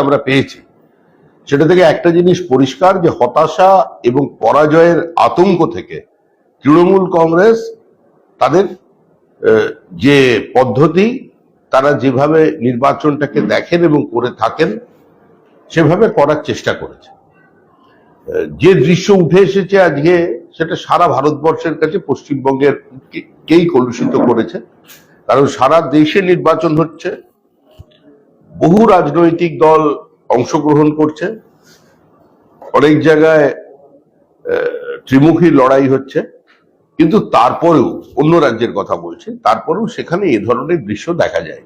আমরা পেয়েছি, সেটা থেকে একটা জিনিস পরিষ্কার যে হতাশা এবং পরাজয়ের আতঙ্ক থেকে তৃণমূল কংগ্রেস তাদের যে পদ্ধতি, তারা যেভাবে নির্বাচনটাকে দেখেন এবং করে থাকেন সেভাবে করার চেষ্টা করেছে। যে দৃশ্য উঠে এসেছে আজকে, সেটা সারা ভারতবর্ষের কাছে পশ্চিমবঙ্গের কেই কলুষিত করেছে। কারণ সারা দেশে নির্বাচন হচ্ছে, বহু রাজনৈতিক দল অংশগ্রহণ করছে, অনেক জায়গায় ত্রিমুখী লড়াই হচ্ছে, কিন্তু তারপরেও অন্য রাজ্যের কথা বলছি, তারপরেও সেখানে এ ধরনের দৃশ্য দেখা যায়।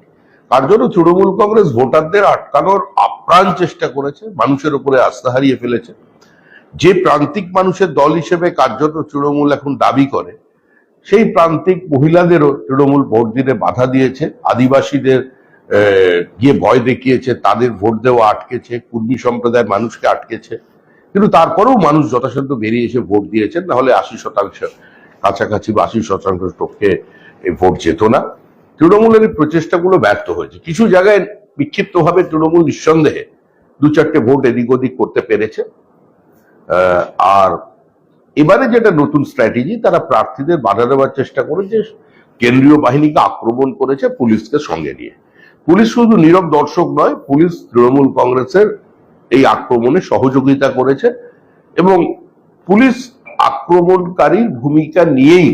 তার জন্য তৃণমূল কংগ্রেস ভোটারদের আটকানোর আপ্রাণ চেষ্টা করেছে, মানুষের উপরে আস্থা হারিয়ে ফেলেছে। যে প্রান্তিক মানুষের দল হিসেবে কার্যত তৃণমূল এখন দাবি করে, সেই প্রান্তিক মহিলাদেরও তৃণমূল ভোট দিতে বাধা দিয়েছে, আদিবাসীদের গিয়ে ভয় দেখিয়েছে, তাদের ভোট দেওয়া আটকেছে, কুর্মী সম্প্রদায়ের মানুষকে আটকেছে। কিন্তু তারপরেও মানুষ যথাসাধ্য বেরিয়ে এসে ভোট দিয়েছেন, নাহলে 80% কাছাকাছি বা 80% পক্ষে এই ভোট যেত না। তৃণমূলের এই প্রচেষ্টাগুলো ব্যর্থ হয়েছে। কিছু জায়গায় বিক্ষিপ্তভাবে তৃণমূল নিঃসন্দেহে 2-4টে ভোট এদিক ওদিক করতে পেরেছে। আর এবারে যেটা নতুন স্ট্র্যাটেজি, তারা প্রার্থীদের বাধা দেওয়ার চেষ্টা করেছে, কেন্দ্রীয় বাহিনীকে আক্রমণ করেছে পুলিশকে সঙ্গে নিয়ে। পুলিশ শুধু নীরব দর্শক নয়, পুলিশ তৃণমূল কংগ্রেসের এই আক্রমণে সহযোগিতা করেছে এবং পুলিশ আক্রমণকারীর ভূমিকা নিয়েই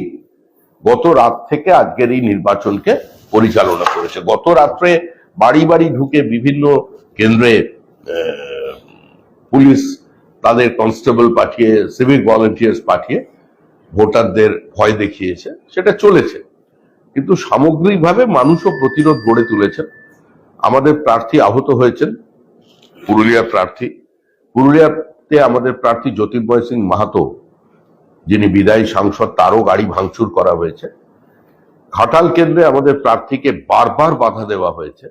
গত রাত থেকে আজকের এই নির্বাচনকে পরিচালনা করেছে। গত রাত্রে বাড়ি বাড়ি ঢুকে বিভিন্ন কেন্দ্রে পুলিশ তাদের কনস্টেবল পাঠিয়ে, সিভিক ভলেন্টিয়ার্স পাঠিয়ে ভোটারদের ভয় দেখিয়েছে, সেটা চলেছে। কিন্তু সামগ্রিকভাবে মানুষও প্রতিরোধ গড়ে তুলেছেন। আমাদের প্রার্থী আহত হয়েছেন, পুরুলিয়ার প্রার্থী। পুরুলিয়াতে আমাদের প্রার্থী জ্যোতির্ময় সিং মাহাতো, যিনি বিদায়ী সাংসদ, তারও গাড়ি ভাঙচুর করা হয়েছে। ঘাটাল কেন্দ্রে আমাদের প্রার্থীকে বারবার বাধা দেওয়া হয়েছে।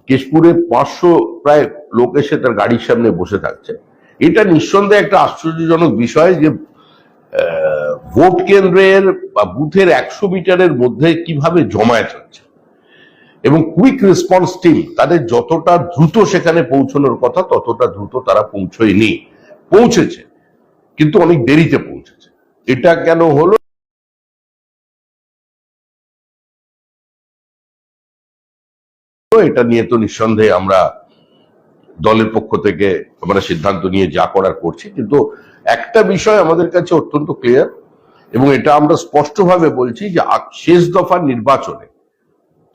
কেশপুরে 500 প্রায় লোক এসে তার গাড়ির সামনে বসে থাকছে। এটা নিঃসন্দেহে একটা আশ্চর্যজনক বিষয় যে ভোট কেন্দ্রের বা বুথের 100 মিটারের মধ্যে কিভাবে জমায়েত হচ্ছে এবং কুইক রেসপন্স টিম তাদের যতটা দ্রুত সেখানে পৌঁছানোর কথা ততটা দ্রুত তারা পৌঁছয়নি, পৌঁছেছে কিন্তু অনেক দেরিতে পৌঁছেছে। এটা কেন হলো, এটা নিয়ে তো নিঃসন্দেহে আমরা দলের পক্ষ থেকে আমরা সিদ্ধান্ত নিয়ে যা করার করছি। কিন্তু একটা বিষয় আমাদের কাছে অত্যন্ত ক্লিয়ার এবং এটা আমরা স্পষ্টভাবে বলছি যে শেষ দফার নির্বাচনে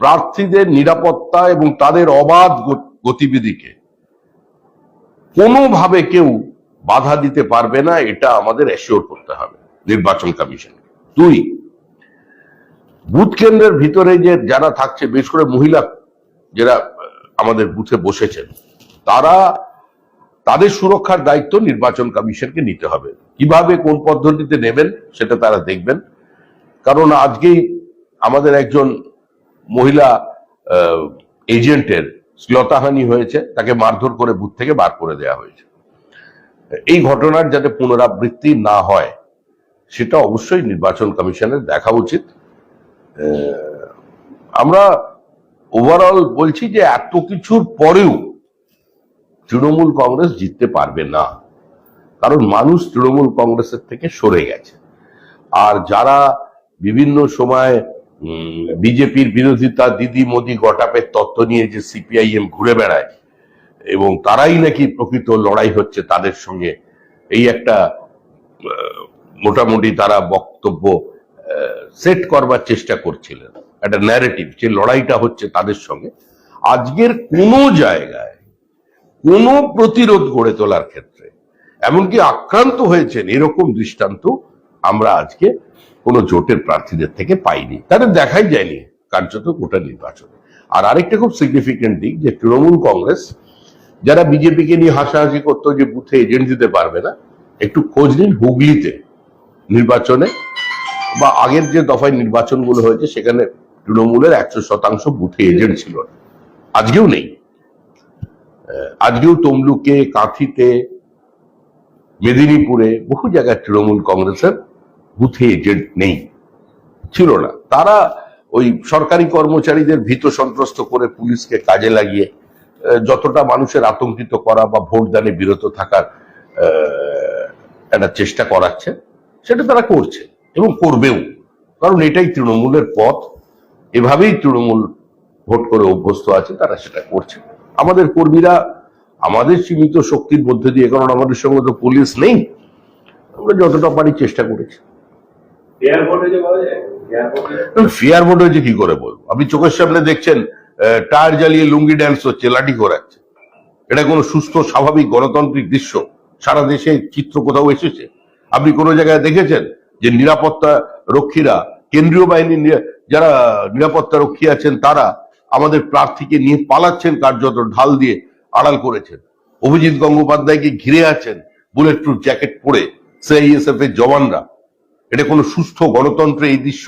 প্রার্থীদের নিরাপত্তা এবং তাদের অবাধ গতিবিধিকে কোনোভাবে কেউ বাধা দিতে পারবে না, এটা আমাদের অ্যাসিওর করতে হবে নির্বাচন কমিশনকে। 2, বুথ কেন্দ্রের ভিতরে যে যারা থাকছে, বিশেষ করে মহিলা যারা আমাদের বুথে বসেছেন, তাদের সুরক্ষার দায়িত্ব নির্বাচন কমিশনকে নিতে হবে। কিভাবে কোন পদ্ধতিতে নেবেন সেটা তারা দেখবেন। কারণ আজকেই আমাদের একজন মহিলা এজেন্টের শ্লীলতাহানি হয়েছে, তাকে মারধর করে বুথ থেকে বার করে দেওয়া হয়েছে। এই ঘটনার যাতে পুনরাবৃত্তি না হয় সেটা অবশ্যই নির্বাচন কমিশনের দেখা উচিত। আমরা ওভারঅল বলছি যে এত কিছুর পরেও তৃণমূল কংগ্রেস জিততে পারবে না, কারণ মানুষ তৃণমূল কংগ্রেসের থেকে সরে গেছে। আর যারা বিভিন্ন সময় বিজেপির বিরোধিতা, দিদি মোদি গটাপের তত্ত্ব নিয়ে যে সিপিআইএম ঘুরে বেড়ায় এবং তারাই নাকি প্রকৃত লড়াই হচ্ছে তাদের সঙ্গে, এই একটা মোটামুটি তারা বক্তব্য সেট করবার চেষ্টা করছিলেন, একটা ন্যারেটিভ যে লড়াইটা হচ্ছে তাদের সঙ্গে। আজকের কোনো জায়গায় কোনো প্রতিরোধ গড়ে তোলার ক্ষেত্রে, এমনকি আক্রান্ত হয়েছেন এরকম দৃষ্টান্ত আমরা আজকে কোনো জোটের প্রার্থীদের থেকে পাইনি, তাদের দেখাই যায়নি কার্যত গোটা নির্বাচনে। আর আরেকটা খুব সিগনিফিকেন্ট দিক, যে তৃণমূল কংগ্রেস যারা বিজেপিকে নিয়ে হাসাহাসি করতো যে বুথে এজেন্ট দিতে পারবে না, একটু খোঁজ নিন হুগলিতে নির্বাচনে বা আগের যে দফায় নির্বাচনগুলো হয়েছে সেখানে তৃণমূলের 100% বুথে এজেন্ট ছিল না, আজকেও নেই। আজকেও তমলুকে, কাঁথিতে, মেদিনীপুরে বহু জায়গায় তৃণমূল কংগ্রেসের বুথে এজেন্ট নেই, ছিল না। তারা ওই সরকারি কর্মচারীদের ভীত সন্ত্রস্ত করে পুলিশকে কাজে লাগিয়ে যতটা মানুষের আতঙ্কিত করা বা ভোট দানে বিরত থাকার একটা চেষ্টা করাচ্ছে, সেটা তারা করছে এবং করবেও, কারণ এটাই তৃণমূলের পথ, এভাবেই তৃণমূল ভোট করে অভ্যস্ত আছে, তারা সেটা করছে। আমাদের কর্মীরা আমাদের সীমিত শক্তির মধ্যে দিয়ে, কারণ আমাদের সঙ্গে তো পুলিশ নেই, আমরা যতটা পারি চেষ্টা করেছি। ফেয়ার ভোট হয়েছে কি করে বলবো? আপনি চোখের সামনে দেখছেন টায়ার জ্বালিয়ে লুঙ্গি ড্যান্স হচ্ছে, লাঠি ঘোরাচ্ছে। এটা কোনো সুস্থ স্বাভাবিক গণতান্ত্রিক দৃশ্য সারা দেশে চিত্র কোথাও এসেছে? আপনি কোনো জায়গায় দেখেছেন যে নিরাপত্তা রক্ষীরা, কেন্দ্রীয় বাহিনীর যারা নিরাপত্তা রক্ষী আছেন, তারা আমাদের প্রার্থীকে নিয়ে পালাচ্ছেন, কার্যত ঢাল দিয়ে আড়াল করেছেন, অভিজিৎ গঙ্গোপাধ্যায়কে ঘিরে আছেন বুলেট প্রুফ জ্যাকেট পরে সিআইএসএফ এর জওয়ানরা? এটা কোনো সুস্থ গণতন্ত্রে এই দৃশ্য,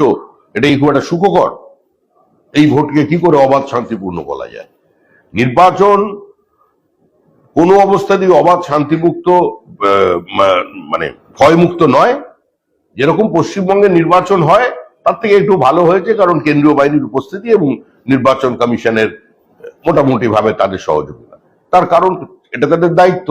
এটাই খুব একটা সুখকর? এই ভোটকে কি করে অবাধ শান্তিপূর্ণ বলা যায়? নির্বাচন কোনো অবস্থাতেই অবাধ শান্তিমুক্ত মানে ভয়মুক্ত নয়। যেরকম পশ্চিমবঙ্গে নির্বাচন হয় তার থেকে একটু ভালো হয়েছে, কারণ কেন্দ্রীয় বাহিনীর উপস্থিতি এবং নির্বাচন কমিশনের মোটামুটি ভাবে তাদের সহযোগিতা। তার কারণ এটা তাদের দায়িত্ব,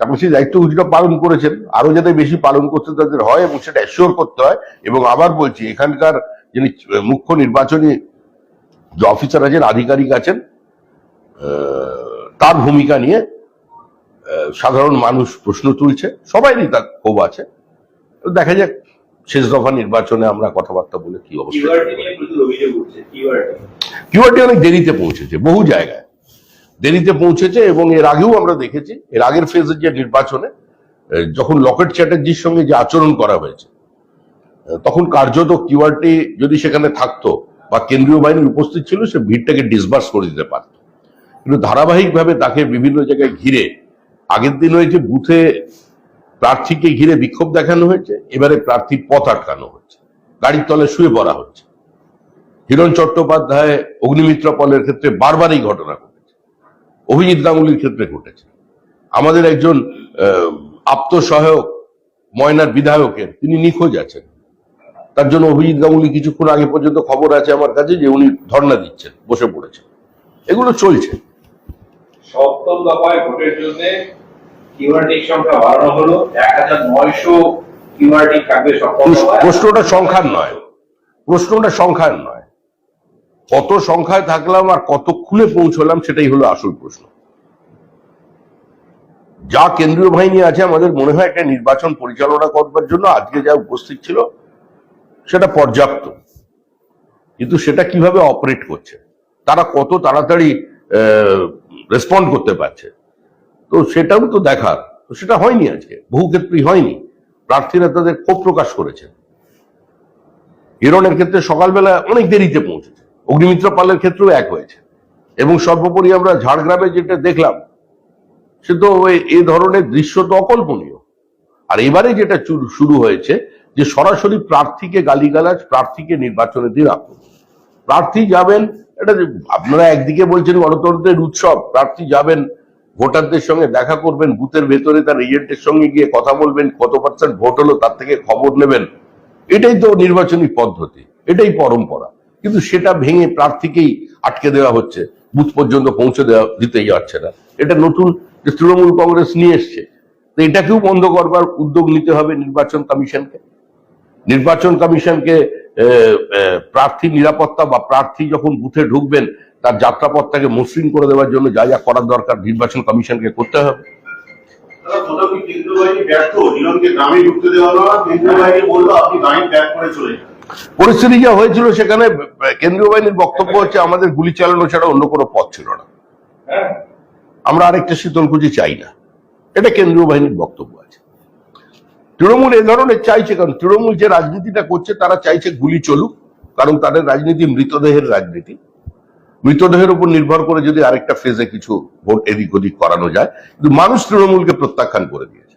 আপনি সেই দায়িত্ব কিছুটা পালন করেছেন, আরো যাতে বেশি পালন করতে তাদের হয় এবং সেটা অ্যাসিওর করতে হয়। এবং আবার বলছি, এখানকার যিনি মুখ্য নির্বাচনী যে অফিসার আছেন, আধিকারিক আছেন, তার ভূমিকা নিয়ে সাধারণ মানুষ প্রশ্ন তুলছে, সবাইরই তার ক্ষোভ আছে। দেখা যাক শেষ দফা নির্বাচনে আমরা কথাবার্তা বলে কি অবস্থা। কিউআরটি অনেক দেরিতে পৌঁছেছে, বহু জায়গায় দেরিতে পৌঁছেছে, এবং এর আগেও আমরা দেখেছি, এর আগের ফেজের যে নির্বাচনে যখন লকেট চ্যাটার্জির সঙ্গে যে আচরণ করা হয়েছে, তখন কার্যত কিউআরটি যদি সেখানে থাকতো বা কেন্দ্রীয় বাহিনীর উপস্থিত ছিল, সে ভিড়টাকে ডিসবার্স করে দিতে পারত। কিন্তু ধারাবাহিকভাবে তাকে বিভিন্ন জায়গায় ঘিরে, আগের দিন হয়েছে বুথে প্রার্থীকে ঘিরে বিক্ষোভ দেখানো হয়েছে, এবারে প্রার্থীর পথ আটকানো হচ্ছে, গাড়ির তলে শুয়ে পড়া হচ্ছে। হিরণ চট্টোপাধ্যায়, অগ্নিমিত্রা পলের ক্ষেত্রে বারবার এই ঘটনা ঘটেছে, অভিজিৎ গাঙ্গুলির ক্ষেত্রে ঘটেছে। আমাদের একজন আপ্তসহায়ক ময়নার বিধায়কের, তিনি নিখোঁজ আছেন, তার জন্য অভিজিৎ গাঙ্গুলি কিছুক্ষণ আগে পর্যন্ত খবর আছে আমার কাছে যে উনি ধর্ণা দিচ্ছেন, বসে পড়েছেন। এগুলো চলছে। সপ্তম দফায় ভোটের জন্য কিউআরটি সংখ্যা বাড়ানো হলো, 1900 কিউআরটি থাকবে সপ্তম দফায়। প্রশ্নটা সংখ্যার নয়, প্রশ্নটা সংখ্যার নয়, কত সংখ্যায় থাকলাম আর কতক্ষণে পৌঁছলাম, সেটাই হলো আসল প্রশ্ন। যা কেন্দ্রীয় বাহিনী আছে, আমাদের মনে হয় একটা নির্বাচন পরিচালনা করবার জন্য আজকে যা উপস্থিত ছিল সেটা পর্যাপ্ত, কিন্তু সেটা কিভাবে অপারেট করছে, তারা কত তাড়াতাড়ি রেসপন্ড করতে পারছে, তো সেটাও তো দেখার। তো সেটা হয়নি, আজকে বহু ক্ষেত্রেই হয়নি। প্রার্থীরা তাদের ক্ষোভ প্রকাশ করেছেন। হিরণের ক্ষেত্রে সকালবেলা অনেক দেরিতে পৌঁছেছে, অগ্নিমিত্রা পালের ক্ষেত্রেও এক হয়েছে, এবং সর্বোপরি আমরা ঝাড়গ্রামে যেটা দেখলাম, সে তো এই ধরনের দৃশ্য তো অকল্পনীয়। আর এবারে যেটা শুরু হয়েছে, যে সরাসরি প্রার্থীকে গালিগালাজ, প্রার্থীকে নির্বাচনের দিন আক্রমণ। প্রার্থী যাবেন, এটা আপনারা একদিকে বলছেন গণতন্ত্রের উৎসব, প্রার্থী যাবেন, ভোটারদের সঙ্গে দেখা করবেন, বুথের ভেতরে তার এজেন্টের সঙ্গে গিয়ে কথা বলবেন, কত পার্সেন্ট ভোট হলো তার থেকে খবর নেবেন, এটাই তো নির্বাচনী পদ্ধতি, এটাই পরম্পরা। কিন্তু সেটা ভেঙে প্রার্থীকেই আটকে দেওয়া হচ্ছে, বুথ পর্যন্ত পৌঁছে দিতেই যাচ্ছে না। এটা নতুন যে তৃণমূল কংগ্রেস নিয়ে এসছে, তো এটাকেও বন্ধ করবার উদ্যোগ নিতে হবে নির্বাচন কমিশনকে। নির্বাচন কমিশনকে প্রার্থী নিরাপত্তা বা প্রার্থী যখন বুথে ঢুকবেন তার যাত্রাপথটাকে মসৃণ করে দেওয়ার জন্য যা যা করার দরকার নির্বাচন কমিশনকে করতে হবে। পরিস্থিতি যা হয়েছিল সেখানে কেন্দ্রীয় বাহিনীর বক্তব্য হচ্ছে আমাদের গুলি চালানো ছাড়া অন্য কোনো পথ ছিল না, আমরা আরেকটা শীতলকুচি চাই না, এটা কেন্দ্রীয় বাহিনীর বক্তব্য আছে। তৃণমূল এ ধরনের চাইছে, কারণ তৃণমূল যে রাজনীতিটা করছে তারা চাইছে গুলি চলুক, কারণ তাদের রাজনীতি মৃতদেহের রাজনীতি। মৃতদেহের উপর নির্ভর করে যদি আরেকটা ফেজে কিছু ভোট এদিক ওদিক করানো যায়, কিন্তু মানুষ তৃণমূলকে প্রত্যাখ্যান করে দিয়েছে,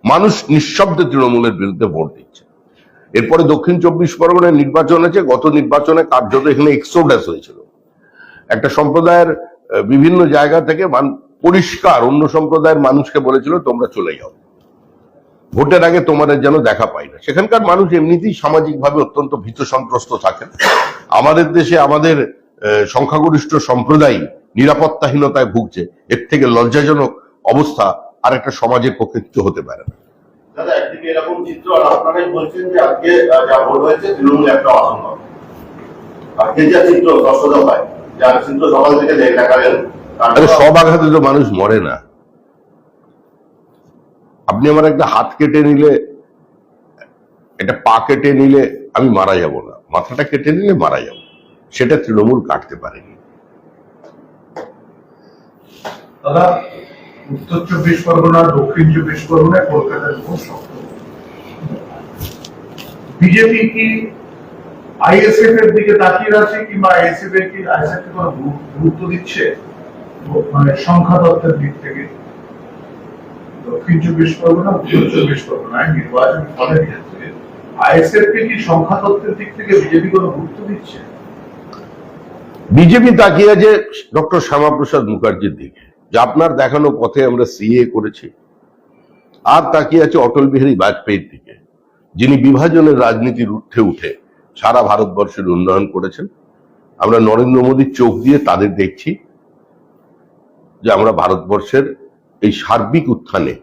মানুষ নিঃশব্দে তৃণমূলের বিরুদ্ধে ভোট দিচ্ছে। এরপরে দক্ষিণ 24 পরগনার নির্বাচন আছে, গত নির্বাচনে কার্যত এখানে এক্সোডাস হয়েছিল। একটা সম্প্রদায়ের বিভিন্ন জায়গা থেকে পরিষ্কার অন্য সম্প্রদায়ের মানুষকে বলেছিল তোমরা চলে যাও, ভোটের আগে তোমাদের যেন দেখা পাই না। সেখানকার মানুষ এমনিতেই সামাজিকভাবে অত্যন্ত ভীত সন্ত্রস্ত থাকেন। আমাদের দেশে আমাদের সংখ্যাগরিষ্ঠ সম্প্রদায় নিরাপত্তাহীনতায় ভুগছে, এর থেকে লজ্জাজনক অবস্থা আর একটা সমাজের পক্ষে কিছু হতে পারে না। দাদা, একদিকে এরকম চিত্র, আর আপনারাই বলছেন যে আজকে যা ভোট হয়েছে তৃণমূল একটা অসম্ভব। আজকে যা চিত্র দর্শক হয়, যার চিত্র সকাল থেকে দেখা গেল, আরে সব আঘাতে তো মানুষ মরে না। আপনি আমার একটা হাত কেটে নিলে, একটা পা কেটে নিলে আমি মারা যাব না, মাথাটা কেটে নিলে মারা যাব, সেটা তৃণমূল কাটতে পারেনি। দাদা, উত্তর 24 পরগনা, দক্ষিণ 24 পরগনায় কলকাতার উপর শক্ত। বিজেপি কি আইএসএফ এর দিকে তাকিয়ে আছে, কিংবা আইএসএফ এর কি আইএসএফ কে কোনো গুরুত্ব দিচ্ছে, মানে সংখ্যা তত্ত্বের দিক থেকে? দক্ষিণ 24 পরগনা, উত্তর 24 পরগনায় নির্বাচন ফলের ক্ষেত্রে আইএসএফ কে কি সংখ্যা তত্ত্বের দিক থেকে বিজেপি কোনো গুরুত্ব দিচ্ছে? বিজেপি তাকিয়ে আছে ডক্টর শ্যামাপ্রসাদ মুখার্জির দিকে, যে আপনার দেখানো পথে আমরা সিএ করেছি, আর তাকিয়ে আছে অটল বিহারী বাজপেয়ীর দিকে, যিনি বিভাজনের রাজনীতির ঊর্ধ্বে উঠে সারা ভারতবর্ষের উন্নয়ন করেছেন। আমরা নরেন্দ্র মোদীর চোখ দিয়ে তাদের দেখছি যে আমরা ভারতবর্ষের এই সার্বিক উত্থানে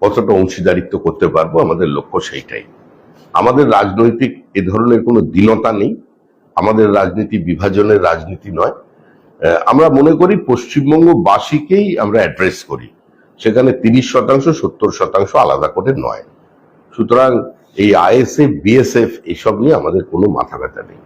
কতটা অংশীদারিত্ব করতে পারবো, আমাদের লক্ষ্য সেইটাই। আমাদের রাজনৈতিক এ ধরনের কোনো দীনতা নেই, আমাদের রাজনীতি বিভাজনের রাজনীতি নয়। আমরা মনে করি পশ্চিমবঙ্গবাসীকেই আমরা অ্যাড্রেস করি, সেখানে 30% 70% আলাদা করে নয়। সুতরাং এই আইএসএফ বিএসএফ এসব নিয়ে আমাদের কোনো মাথা ব্যথা নেই।